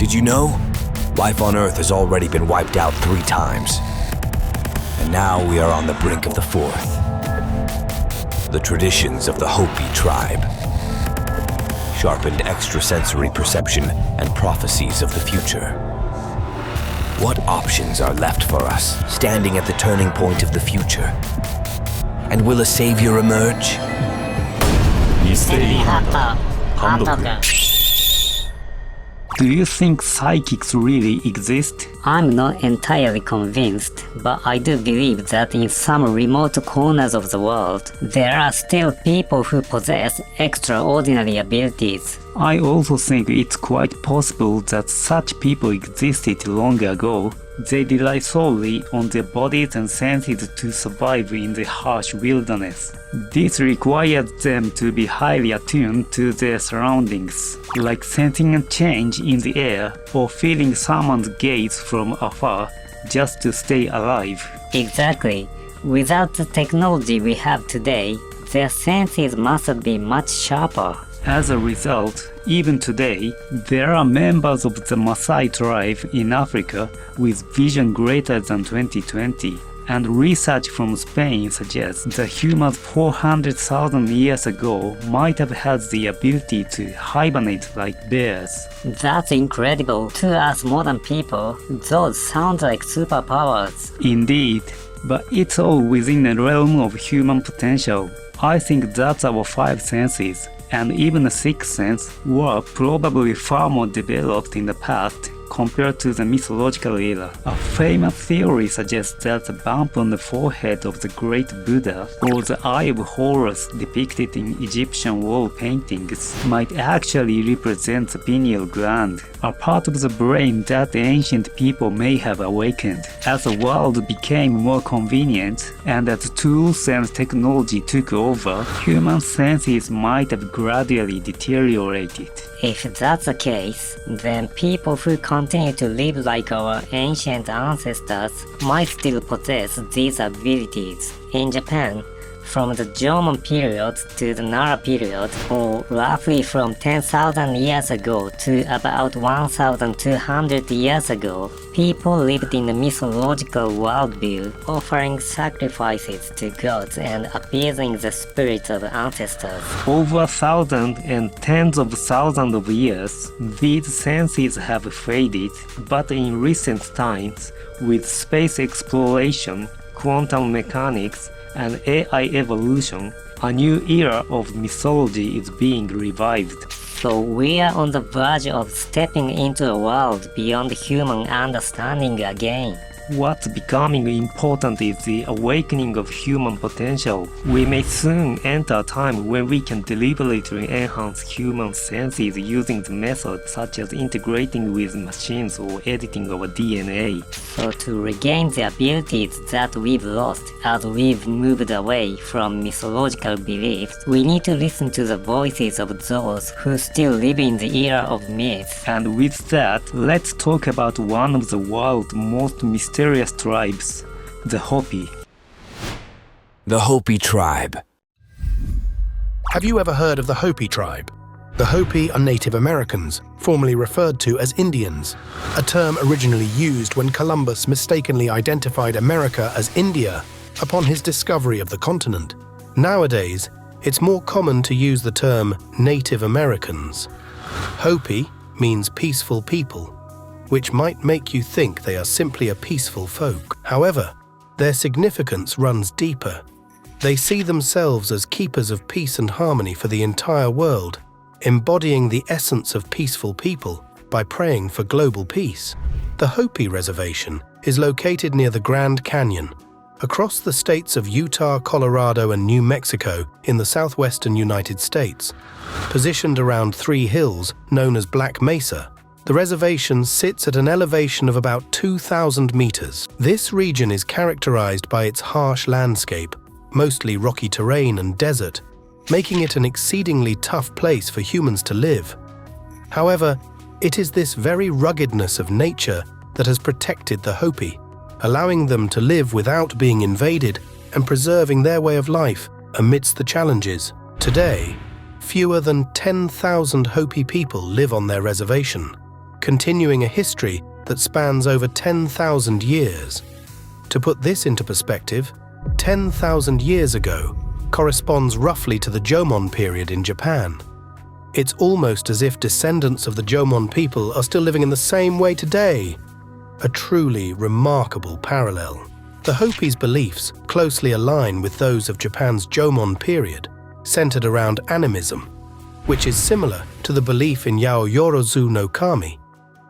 Did you know? Life on Earth has already been wiped out 3 times. And now we are on the brink of the 4th. The traditions of the Hopi tribe. Sharpened extrasensory perception and prophecies of the future. What options are left for us, standing at the turning point of the future? And will a savior emerge? Do you think psychics really exist? I'm not entirely convinced, but I do believe that in some remote corners of the world, there are still people who possess extraordinary abilities. I also think it's quite possible that such people existed long ago. They rely solely on their bodies and senses to survive in the harsh wilderness. This required them to be highly attuned to their surroundings, like sensing a change in the air or feeling someone's gaze from afar just to stay alive. Exactly. Without the technology we have today, their senses must have been much sharper. As a result, even today, there are members of the Maasai tribe in Africa with vision greater than 20/20, and research from Spain suggests that humans 400,000 years ago might have had the ability to hibernate like bears. That's incredible. To us modern people, those sound like superpowers. Indeed, but it's all within the realm of human potential. I think that's our 5 senses. And even the 6th sense were probably far more developed in the past compared to the mythological era. A famous theory suggests that the bump on the forehead of the great Buddha or the Eye of Horus depicted in Egyptian wall paintings might actually represent the pineal gland, a part of the brain that ancient people may have awakened. As the world became more convenient and as tools and technology took over, human senses might have gradually deteriorated. If that's the case, then people who continue to live like our ancient ancestors might still possess these abilities. In Japan, from the Jomon period to the Nara period, or roughly from 10,000 years ago to about 1,200 years ago, people lived in a mythological worldview, offering sacrifices to gods and appeasing the spirits of ancestors. Over 1,000 and tens of thousands of years, these senses have faded, but in recent times, with space exploration, quantum mechanics, and AI evolution, a new era of mythology is being revived. So we are on the verge of stepping into a world beyond human understanding again. What's becoming important is the awakening of human potential. We may soon enter a time when we can deliberately enhance human senses using the methods such as integrating with machines or editing our DNA. So to regain the abilities that we've lost as we've moved away from mythological beliefs, we need to listen to the voices of those who still live in the era of myth. And with that, let's talk about one of the world's most mysterious tribes, the Hopi. The Hopi tribe. Have you ever heard of the Hopi tribe? The Hopi are Native Americans, formerly referred to as Indians, a term originally used when Columbus mistakenly identified America as India upon his discovery of the continent. Nowadays, it's more common to use the term Native Americans. Hopi means peaceful people, which might make you think they are simply a peaceful folk. However, their significance runs deeper. They see themselves as keepers of peace and harmony for the entire world, embodying the essence of peaceful people by praying for global peace. The Hopi Reservation is located near the Grand Canyon, across the states of Utah, Colorado, and New Mexico in the southwestern United States. Positioned around 3 hills known as Black Mesa, the reservation sits at an elevation of about 2,000 meters. This region is characterized by its harsh landscape, mostly rocky terrain and desert, making it an exceedingly tough place for humans to live. However, it is this very ruggedness of nature that has protected the Hopi, allowing them to live without being invaded and preserving their way of life amidst the challenges. Today, fewer than 10,000 Hopi people live on their reservation. continuing a history that spans over 10,000 years. To put this into perspective, 10,000 years ago corresponds roughly to the Jomon period in Japan. It's almost as if descendants of the Jomon people are still living in the same way today. A truly remarkable parallel. The Hopi's beliefs closely align with those of Japan's Jomon period, centered around animism, which is similar to the belief in Yaoyorozu no Kami,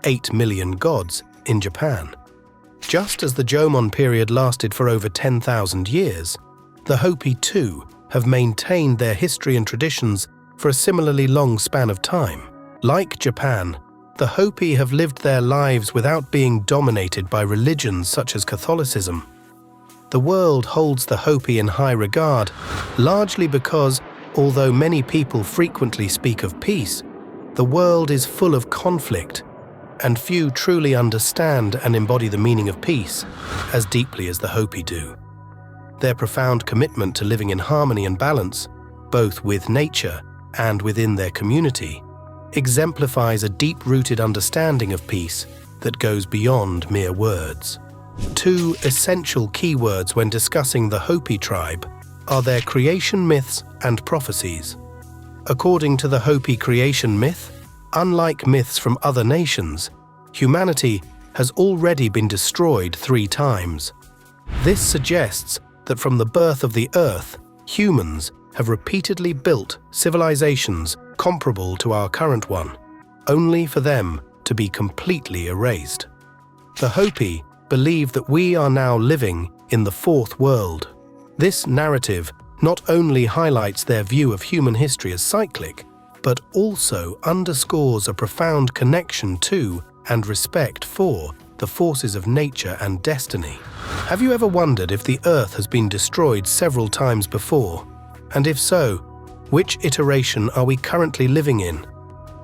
8 million gods, in Japan. Just as the Jomon period lasted for over 10,000 years, the Hopi too have maintained their history and traditions for a similarly long span of time. Like Japan, the Hopi have lived their lives without being dominated by religions such as Catholicism. The world holds the Hopi in high regard, largely because, although many people frequently speak of peace, the world is full of conflict, and few truly understand and embody the meaning of peace as deeply as the Hopi do. Their profound commitment to living in harmony and balance, both with nature and within their community, exemplifies a deep-rooted understanding of peace that goes beyond mere words. Two essential keywords when discussing the Hopi tribe are their creation myths and prophecies. According to the Hopi creation myth, unlike myths from other nations, humanity has already been destroyed 3 times. This suggests that from the birth of the earth, humans have repeatedly built civilizations comparable to our current one, only for them to be completely erased. The Hopi believe that we are now living in the 4th world. This narrative not only highlights their view of human history as cyclic, but also underscores a profound connection to and respect for the forces of nature and destiny. Have you ever wondered if the Earth has been destroyed several times before? And if so, which iteration are we currently living in?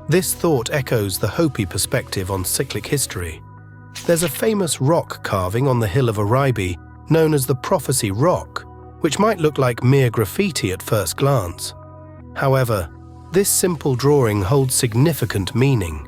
This thought echoes the Hopi perspective on cyclic history. There's a famous rock carving on the hill of Oribe known as the Prophecy Rock, which might look like mere graffiti at first glance. However, this simple drawing holds significant meaning.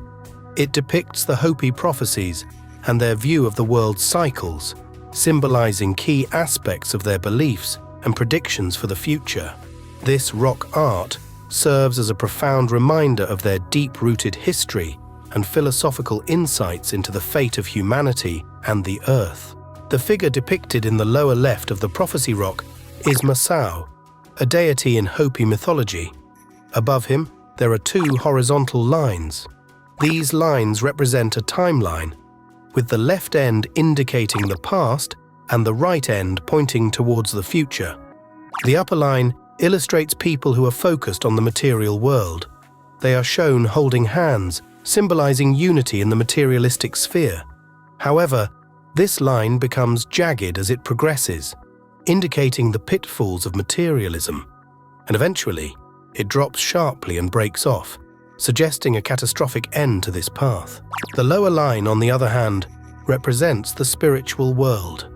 It depicts the Hopi prophecies and their view of the world's cycles, symbolizing key aspects of their beliefs and predictions for the future. This rock art serves as a profound reminder of their deep-rooted history and philosophical insights into the fate of humanity and the earth. The figure depicted in the lower left of the Prophecy Rock is Masao, a deity in Hopi mythology. Above him, there are 2 horizontal lines. These lines represent a timeline, with the left end indicating the past and the right end pointing towards the future. The upper line illustrates people who are focused on the material world. They are shown holding hands, symbolizing unity in the materialistic sphere. However, this line becomes jagged as it progresses, indicating the pitfalls of materialism, and eventually, it drops sharply and breaks off, suggesting a catastrophic end to this path. The lower line, on the other hand, represents the spiritual world.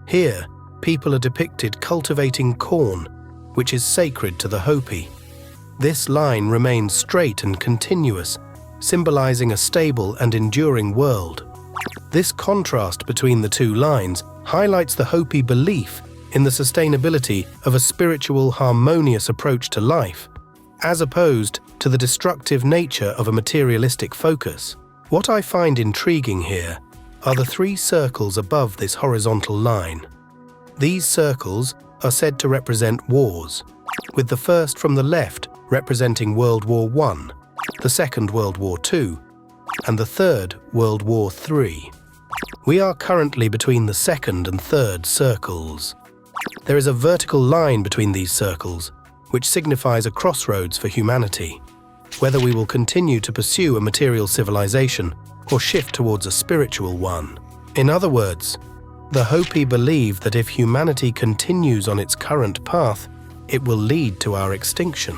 Here, people are depicted cultivating corn, which is sacred to the Hopi. This line remains straight and continuous, symbolizing a stable and enduring world. This contrast between the 2 lines highlights the Hopi belief in the sustainability of a spiritual, harmonious approach to life, as opposed to the destructive nature of a materialistic focus. What I find intriguing here are the 3 circles above this horizontal line. These circles are said to represent wars, with the first from the left representing World War I, the Second World War II, and the Third World War III. We are currently between the second and third circles. There is a vertical line between these circles, which signifies a crossroads for humanity, whether we will continue to pursue a material civilization or shift towards a spiritual one. In other words, the Hopi believe that if humanity continues on its current path, it will lead to our extinction.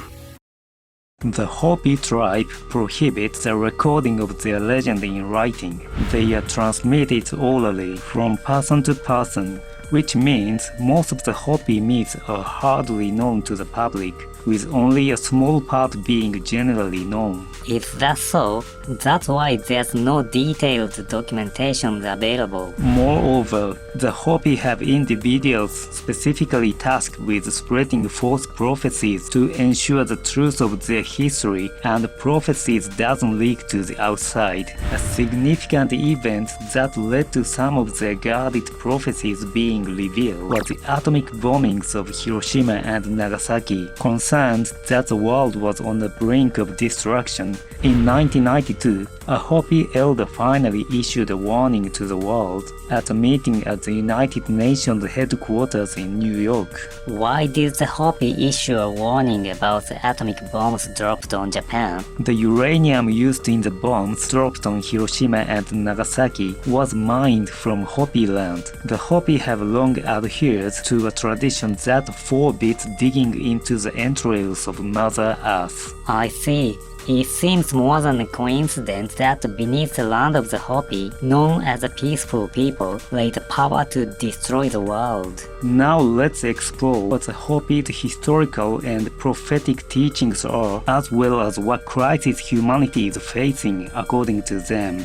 The Hopi tribe prohibits the recording of their legend in writing. They are transmitted orally from person to person, which means most of the Hopi myths are hardly known to the public. with only a small part being generally known. If that's so, that's why there's no detailed documentation available. Moreover, the Hopi have individuals specifically tasked with spreading false prophecies to ensure the truth of their history and prophecies doesn't leak to the outside. A significant event that led to some of their guarded prophecies being revealed was the atomic bombings of Hiroshima and Nagasaki, concerned that the world was on the brink of destruction. In 1992, a Hopi elder finally issued a warning to the world at a meeting at the United Nations headquarters in New York. Why did the Hopi issue a warning about the atomic bombs dropped on Japan? The uranium used in the bombs dropped on Hiroshima and Nagasaki was mined from Hopi land. The Hopi have long adhered to a tradition that forbids digging into the entrails of Mother Earth. I see. It seems more than a coincidence that beneath the land of the Hopi, known as a peaceful people, lay the power to destroy the world. Now let's explore what the Hopi's historical and prophetic teachings are, as well as what crisis humanity is facing according to them.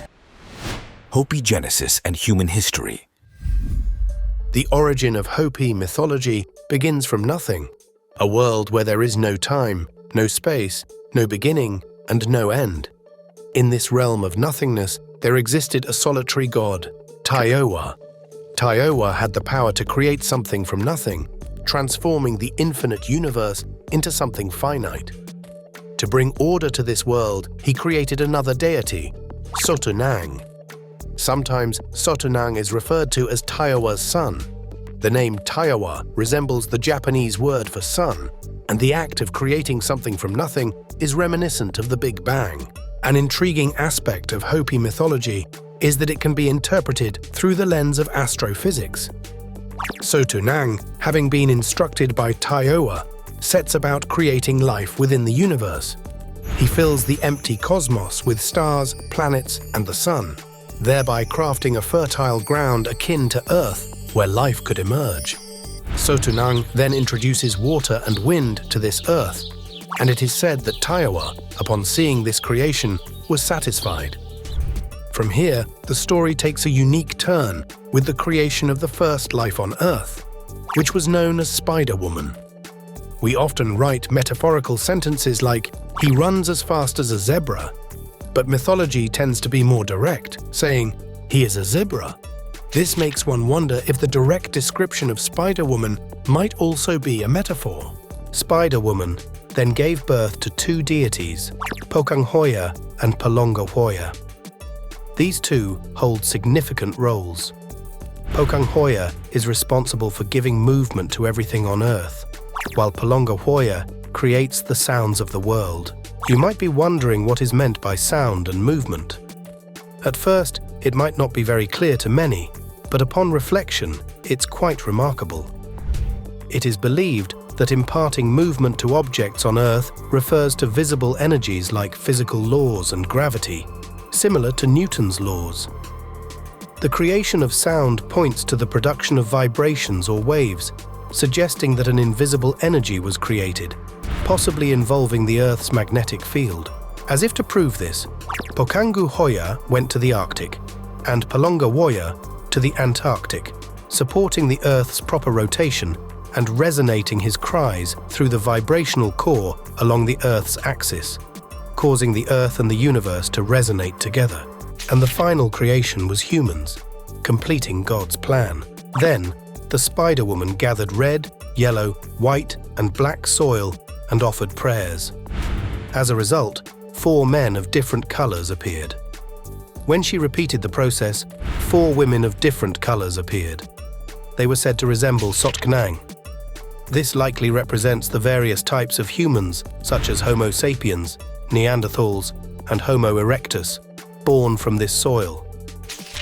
Hopi Genesis and Human History. The origin of Hopi mythology begins from nothing, a world where there is no time, no space, no beginning, and no end. In this realm of nothingness, there existed a solitary god, Taiowa. Taiowa had the power to create something from nothing, transforming the infinite universe into something finite. To bring order to this world, he created another deity, Sotunang. Sometimes Sotunang is referred to as Taiowa's son. The name Taiowa resembles the Japanese word for sun, and the act of creating something from nothing is reminiscent of the Big Bang. An intriguing aspect of Hopi mythology is that it can be interpreted through the lens of astrophysics. Sotunang, having been instructed by Taiowa, sets about creating life within the universe. He fills the empty cosmos with stars, planets, and the sun, thereby crafting a fertile ground akin to Earth where life could emerge. Sotunang then introduces water and wind to this earth, and it is said that Taiowa, upon seeing this creation, was satisfied. From here, the story takes a unique turn with the creation of the first life on Earth, which was known as Spider-Woman. We often write metaphorical sentences like, "He runs as fast as a zebra," but mythology tends to be more direct, saying, "He is a zebra." This makes one wonder if the direct description of Spider-Woman might also be a metaphor. Spider-Woman then gave birth to two deities, Pokanghoya and Palongahoya. These two hold significant roles. Pokanghoya is responsible for giving movement to everything on Earth, while Palongahoya creates the sounds of the world. You might be wondering what is meant by sound and movement. At first, it might not be very clear to many, but upon reflection, it's quite remarkable. It is believed that imparting movement to objects on Earth refers to visible energies like physical laws and gravity, similar to Newton's laws. The creation of sound points to the production of vibrations or waves, suggesting that an invisible energy was created, possibly involving the Earth's magnetic field. As if to prove this, Pokanghoya went to the Arctic, and Palongahoya to the Antarctic, supporting the Earth's proper rotation and resonating his cries through the vibrational core along the Earth's axis, causing the Earth and the universe to resonate together. And the final creation was humans, completing God's plan. Then, the Spider-Woman gathered red, yellow, white, and black soil and offered prayers. As a result, 4 men of different colors appeared. When she repeated the process, 4 women of different colors appeared. They were said to resemble Sotknang. This likely represents the various types of humans, such as Homo sapiens, Neanderthals, and Homo erectus, born from this soil.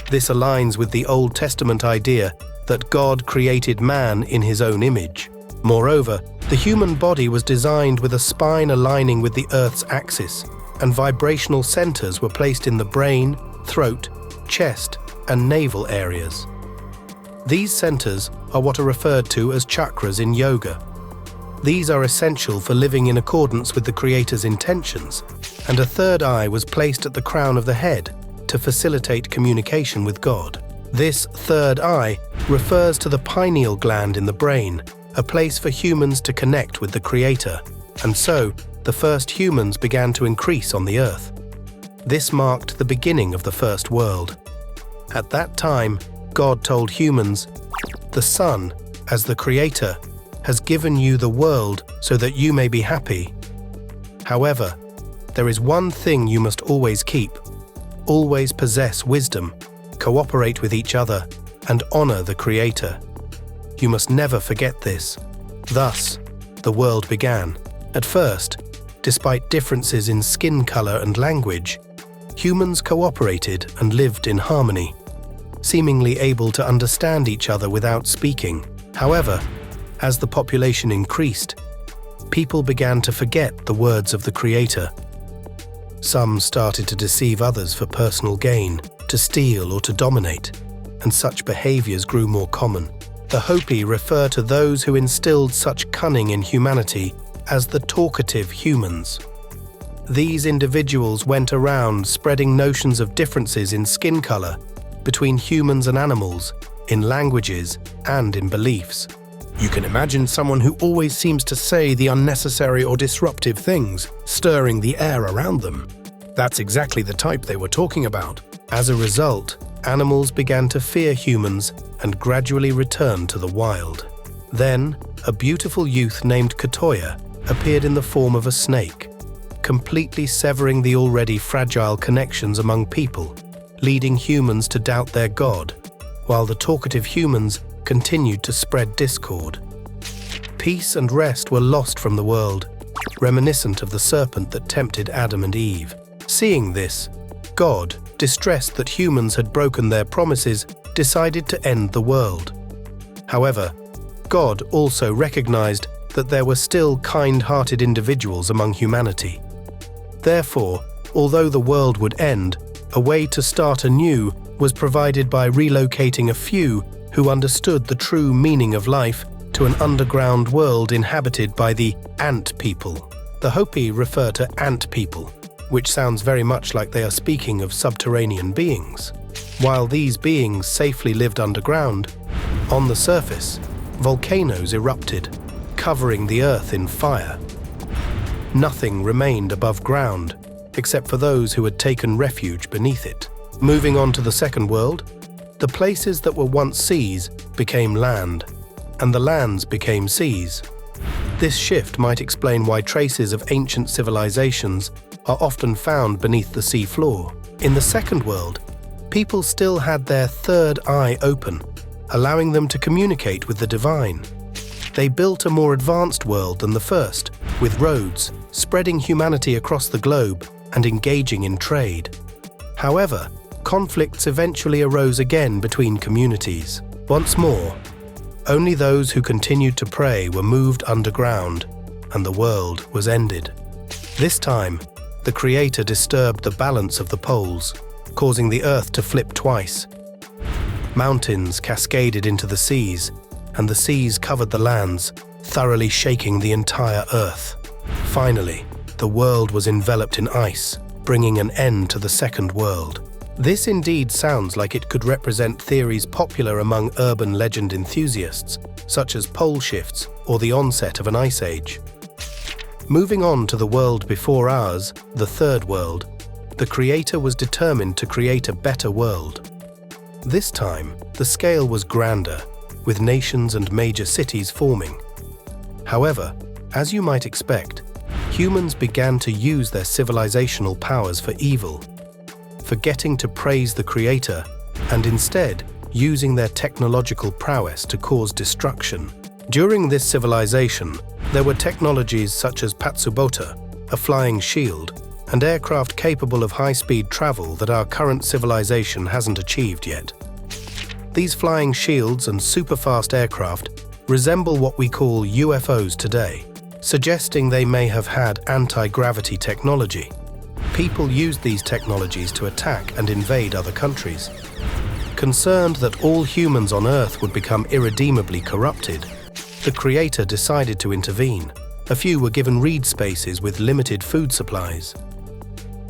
This aligns with the Old Testament idea that God created man in his own image. Moreover, the human body was designed with a spine aligning with the Earth's axis, and vibrational centers were placed in the brain, throat, chest, and navel areas. These centers are what are referred to as chakras in yoga. These are essential for living in accordance with the Creator's intentions, and a third eye was placed at the crown of the head to facilitate communication with God. This third eye refers to the pineal gland in the brain, a place for humans to connect with the Creator, and so the first humans began to increase on the earth. This marked the beginning of the first world. At that time, God told humans, "The Son, as the Creator, has given you the world so that you may be happy. However, there is one thing you must always keep. Always possess wisdom, cooperate with each other, and honor the Creator. You must never forget this." Thus, the world began. At first, despite differences in skin color and language, humans cooperated and lived in harmony, seemingly able to understand each other without speaking. However, as the population increased, people began to forget the words of the Creator. Some started to deceive others for personal gain, to steal or to dominate, and such behaviors grew more common. The Hopi refer to those who instilled such cunning in humanity as the talkative humans. These individuals went around spreading notions of differences in skin color between humans and animals, in languages, and in beliefs. You can imagine someone who always seems to say the unnecessary or disruptive things, stirring the air around them. That's exactly the type they were talking about. As a result, animals began to fear humans and gradually returned to the wild. Then, a beautiful youth named Katoya appeared in the form of a snake, completely severing the already fragile connections among people, leading humans to doubt their God, while the talkative humans continued to spread discord. Peace and rest were lost from the world, reminiscent of the serpent that tempted Adam and Eve. Seeing this, God, distressed that humans had broken their promises, decided to end the world. However, God also recognized that there were still kind-hearted individuals among humanity. Therefore, although the world would end, a way to start anew was provided by relocating a few who understood the true meaning of life to an underground world inhabited by the ant people. The Hopi refer to ant people, which sounds very much like they are speaking of subterranean beings. While these beings safely lived underground, on the surface, volcanoes erupted, covering the earth in fire. Nothing remained above ground, except for those who had taken refuge beneath it. Moving on to the second world, the places that were once seas became land, and the lands became seas. This shift might explain why traces of ancient civilizations are often found beneath the sea floor. In the second world, people still had their third eye open, allowing them to communicate with the divine. They built a more advanced world than the first, with roads, spreading humanity across the globe and engaging in trade. However, conflicts eventually arose again between communities. Once more, only those who continued to pray were moved underground, and the world was ended. This time, the Creator disturbed the balance of the poles, causing the earth to flip twice. Mountains cascaded into the seas, and the seas covered the lands, thoroughly shaking the entire earth. Finally, the world was enveloped in ice, bringing an end to the second world. This indeed sounds like it could represent theories popular among urban legend enthusiasts, such as pole shifts or the onset of an ice age. Moving on to the world before ours, the third world, the Creator was determined to create a better world. This time, the scale was grander, with nations and major cities forming. However, as you might expect, humans began to use their civilizational powers for evil, forgetting to praise the Creator and instead using their technological prowess to cause destruction. During this civilization, there were technologies such as Patsubota, a flying shield, and aircraft capable of high-speed travel that our current civilization hasn't achieved yet. These flying shields and super-fast aircraft resemble what we call UFOs today, suggesting they may have had anti-gravity technology. People used these technologies to attack and invade other countries. Concerned that all humans on Earth would become irredeemably corrupted, the Creator decided to intervene. A few were given reed spaces with limited food supplies.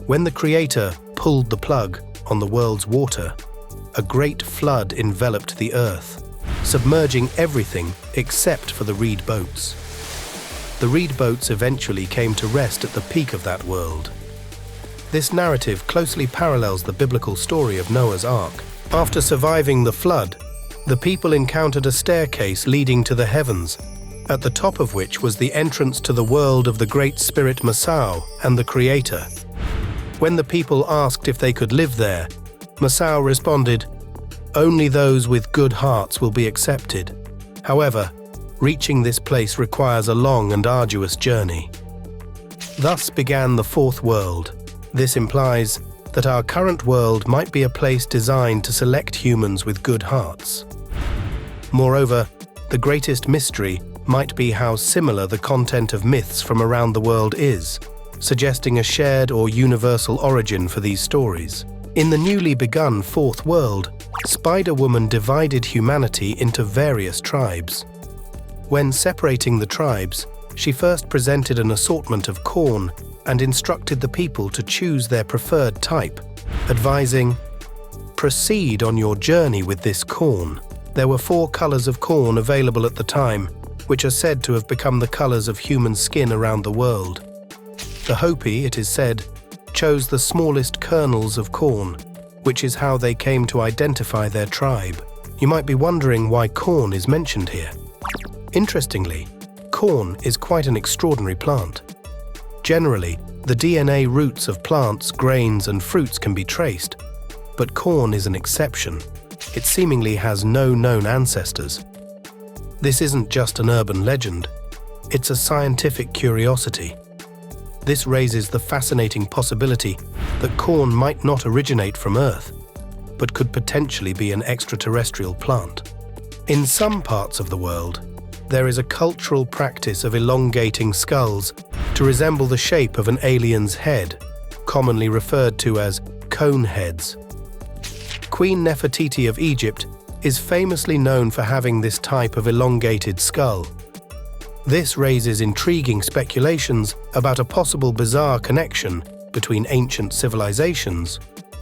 When the Creator pulled the plug on the world's water, a great flood enveloped the earth, submerging everything except for the reed boats. The reed boats eventually came to rest at the peak of that world. This narrative closely parallels the biblical story of Noah's Ark. After surviving the flood, the people encountered a staircase leading to the heavens, at the top of which was the entrance to the world of the great spirit Masao and the Creator. When the people asked if they could live there, Masao responded, "Only those with good hearts will be accepted." However, reaching this place requires a long and arduous journey. Thus began the fourth world. This implies that our current world might be a place designed to select humans with good hearts. Moreover, the greatest mystery might be how similar the content of myths from around the world is, suggesting a shared or universal origin for these stories. In the newly begun fourth world, Spider-Woman divided humanity into various tribes. When separating the tribes, she first presented an assortment of corn and instructed the people to choose their preferred type, advising, "Proceed on your journey with this corn." There were 4 colors of corn available at the time, which are said to have become the colors of human skin around the world. The Hopi, it is said, chose the smallest kernels of corn, which is how they came to identify their tribe. You might be wondering why corn is mentioned here. Interestingly, corn is quite an extraordinary plant. Generally, the DNA roots of plants, grains, and fruits can be traced, but corn is an exception. It seemingly has no known ancestors. This isn't just an urban legend, it's a scientific curiosity. This raises the fascinating possibility that corn might not originate from Earth, but could potentially be an extraterrestrial plant. In some parts of the world, there is a cultural practice of elongating skulls to resemble the shape of an alien's head, commonly referred to as cone heads. Queen Nefertiti of Egypt is famously known for having this type of elongated skull. This raises intriguing speculations about a possible bizarre connection between ancient civilizations,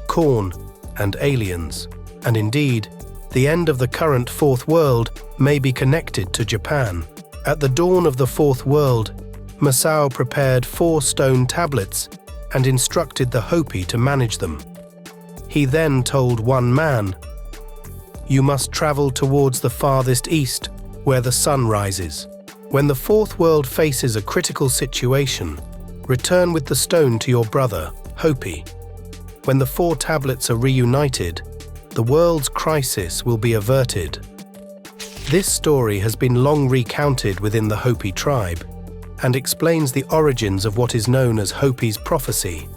corn, and aliens. And indeed, the end of the current Fourth World may be connected to Japan. At the dawn of the Fourth World, Masao prepared 4 stone tablets and instructed the Hopi to manage them. He then told one man, "You must travel towards the farthest east, where the sun rises. When the Fourth World faces a critical situation, return with the stone to your brother, Hopi. When the 4 tablets are reunited, the world's crisis will be averted." This story has been long recounted within the Hopi tribe and explains the origins of what is known as Hopi's prophecy.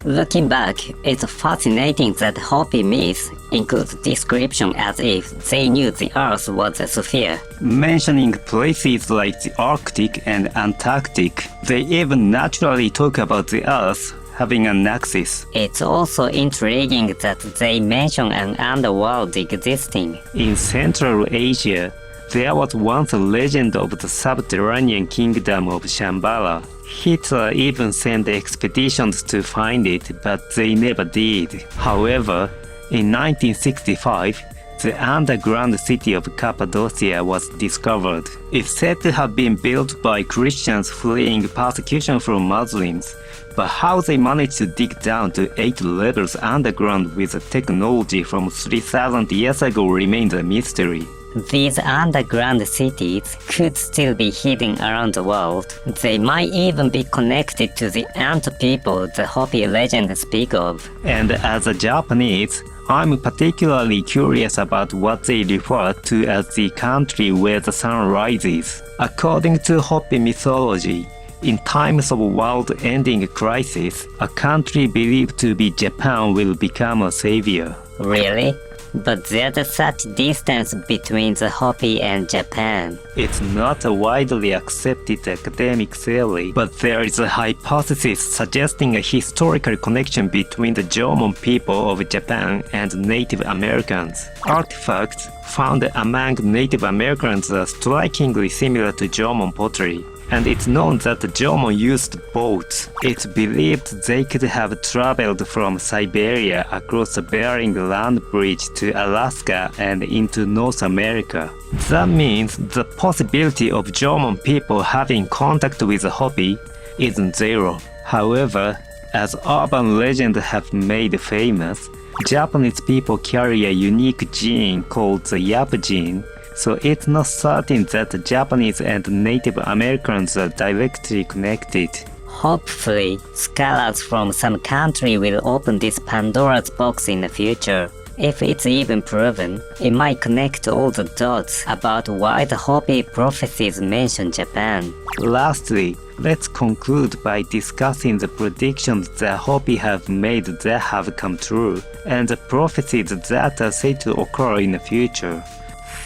Looking back, it's fascinating that Hopi myths include description as if they knew the Earth was a sphere. Mentioning places like the Arctic and Antarctic, they even naturally talk about the Earth having an axis. It's also intriguing that they mention an underworld existing. In Central Asia, there was once a legend of the subterranean kingdom of Shambhala. Hitler even sent expeditions to find it, but they never did. However, in 1965, the underground city of Cappadocia was discovered. It's said to have been built by Christians fleeing persecution from Muslims, but how they managed to dig down to 8 levels underground with a technology from 3,000 years ago remains a mystery. These underground cities could still be hidden around the world. They might even be connected to the ant people the Hopi legend speak of. And as a Japanese, I'm particularly curious about what they refer to as the country where the sun rises. According to Hopi mythology, in times of world-ending crisis, a country believed to be Japan will become a savior. Really? But there's such distance between the Hopi and Japan. It's not a widely accepted academic theory, but there is a hypothesis suggesting a historical connection between the Jomon people of Japan and Native Americans. Artifacts found among Native Americans are strikingly similar to Jomon pottery. And it's known that the Jomon used boats. It's believed they could have traveled from Siberia across the Bering Land Bridge to Alaska and into North America. That means the possibility of Jomon people having contact with the Hopi isn't zero. However, as urban legends have made famous, Japanese people carry a unique gene called the Yap gene. So it's not certain that the Japanese and Native Americans are directly connected. Hopefully, scholars from some country will open this Pandora's box in the future. If it's even proven, it might connect all the dots about why the Hopi prophecies mention Japan. Lastly, let's conclude by discussing the predictions that Hopi have made that have come true, and the prophecies that are said to occur in the future.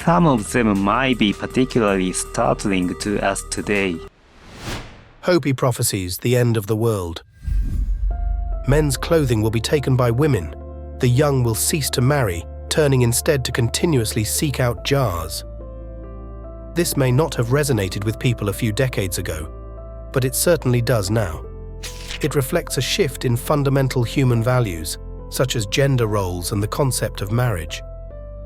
Some of them might be particularly startling to us today. Hopi prophecies, the end of the world. Men's clothing will be taken by women. The young will cease to marry, turning instead to continuously seek out jars. This may not have resonated with people a few decades ago, but it certainly does now. It reflects a shift in fundamental human values, such as gender roles and the concept of marriage.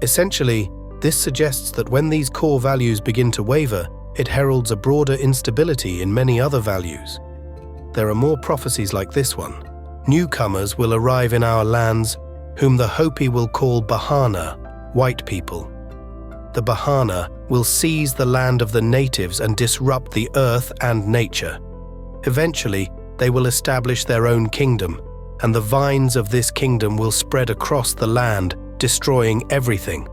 Essentially, this suggests that when these core values begin to waver, it heralds a broader instability in many other values. There are more prophecies like this one. Newcomers will arrive in our lands, whom the Hopi will call Bahana, white people. The Bahana will seize the land of the natives and disrupt the earth and nature. Eventually, they will establish their own kingdom, and the vines of this kingdom will spread across the land, destroying everything.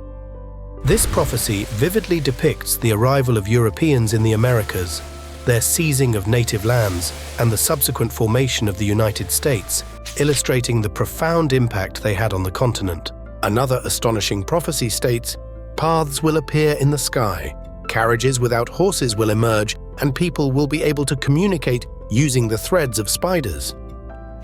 This prophecy vividly depicts the arrival of Europeans in the Americas, their seizing of native lands, and the subsequent formation of the United States, illustrating the profound impact they had on the continent. Another astonishing prophecy states, paths will appear in the sky, carriages without horses will emerge, and people will be able to communicate using the threads of spiders.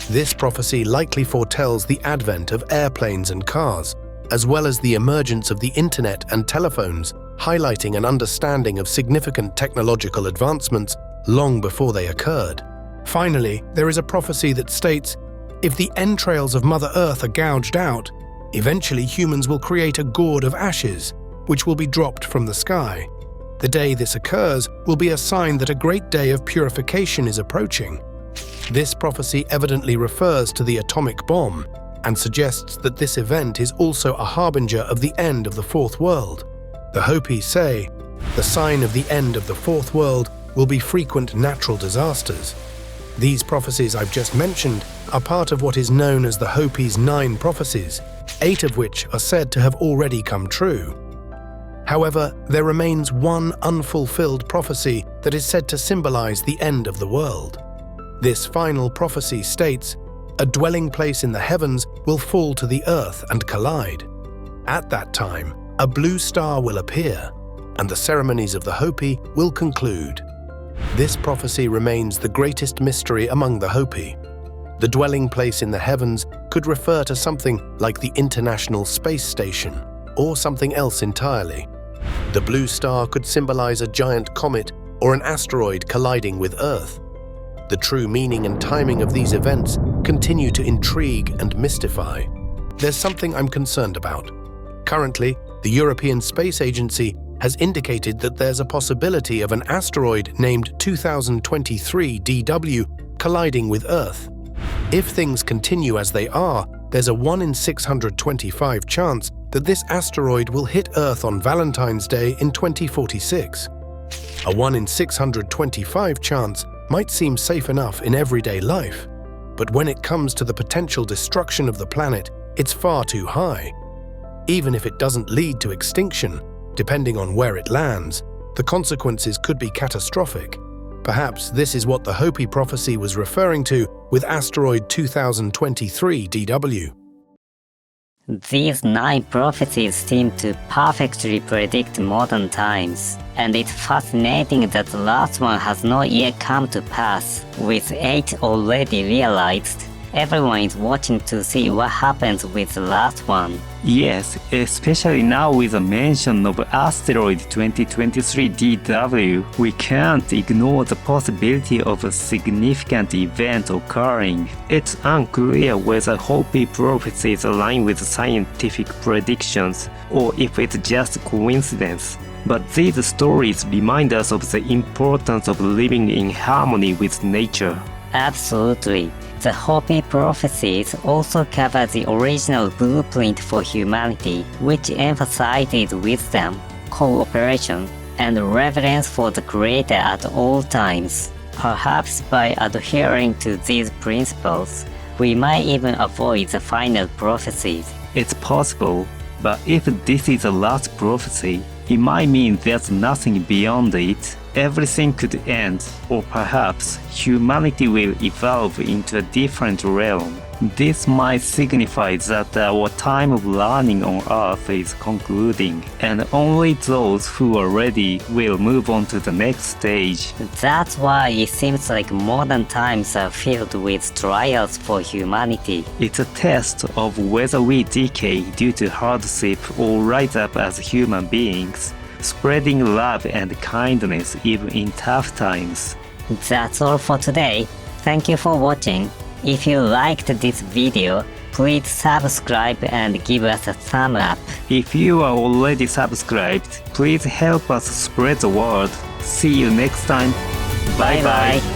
This prophecy likely foretells the advent of airplanes and cars, as well as the emergence of the internet and telephones, highlighting an understanding of significant technological advancements long before they occurred. Finally, there is a prophecy that states, if the entrails of Mother Earth are gouged out, eventually humans will create a gourd of ashes, which will be dropped from the sky. The day this occurs will be a sign that a great day of purification is approaching. This prophecy evidently refers to the atomic bomb, and suggests that this event is also a harbinger of the end of the Fourth World. The Hopi say, the sign of the end of the Fourth World will be frequent natural disasters. These prophecies I've just mentioned are part of what is known as the Hopi's 9 prophecies, 8 of which are said to have already come true. However, there remains one unfulfilled prophecy that is said to symbolize the end of the world. This final prophecy states, a dwelling place in the heavens will fall to the earth and collide. At that time, a blue star will appear, and the ceremonies of the Hopi will conclude. This prophecy remains the greatest mystery among the Hopi. The dwelling place in the heavens could refer to something like the International Space Station, or something else entirely. The blue star could symbolize a giant comet or an asteroid colliding with Earth. The true meaning and timing of these events continue to intrigue and mystify. There's something I'm concerned about. Currently, the European Space Agency has indicated that there's a possibility of an asteroid named 2023 DW colliding with Earth. If things continue as they are, there's a 1 in 625 chance that this asteroid will hit Earth on Valentine's Day in 2046. A 1 in 625 chance might seem safe enough in everyday life, but when it comes to the potential destruction of the planet, it's far too high. Even if it doesn't lead to extinction, depending on where it lands, the consequences could be catastrophic. Perhaps this is what the Hopi prophecy was referring to with asteroid 2023 DW. These 9 prophecies seem to perfectly predict modern times, and it's fascinating that the last one has not yet come to pass. With 8 already realized, everyone is watching to see what happens with the last one. Yes, especially now with the mention of asteroid 2023 DW, we can't ignore the possibility of a significant event occurring. It's unclear whether Hopi prophecies align with scientific predictions, or if it's just coincidence. But these stories remind us of the importance of living in harmony with nature. Absolutely. The Hopi prophecies also cover the original blueprint for humanity, which emphasizes wisdom, cooperation, and reverence for the Creator at all times. Perhaps by adhering to these principles, we might even avoid the final prophecies. It's possible, but if this is the last prophecy, it might mean there's nothing beyond it. Everything could end, or perhaps humanity will evolve into a different realm. This might signify that our time of learning on Earth is concluding, and only those who are ready will move on to the next stage. That's why it seems like modern times are filled with trials for humanity. It's a test of whether we decay due to hardship or rise up as human beings, spreading love and kindness even in tough times. That's all for today. Thank you for watching. If you liked this video, please subscribe and give us a thumb up. If you are already subscribed, please help us spread the word. See you next time. Bye bye.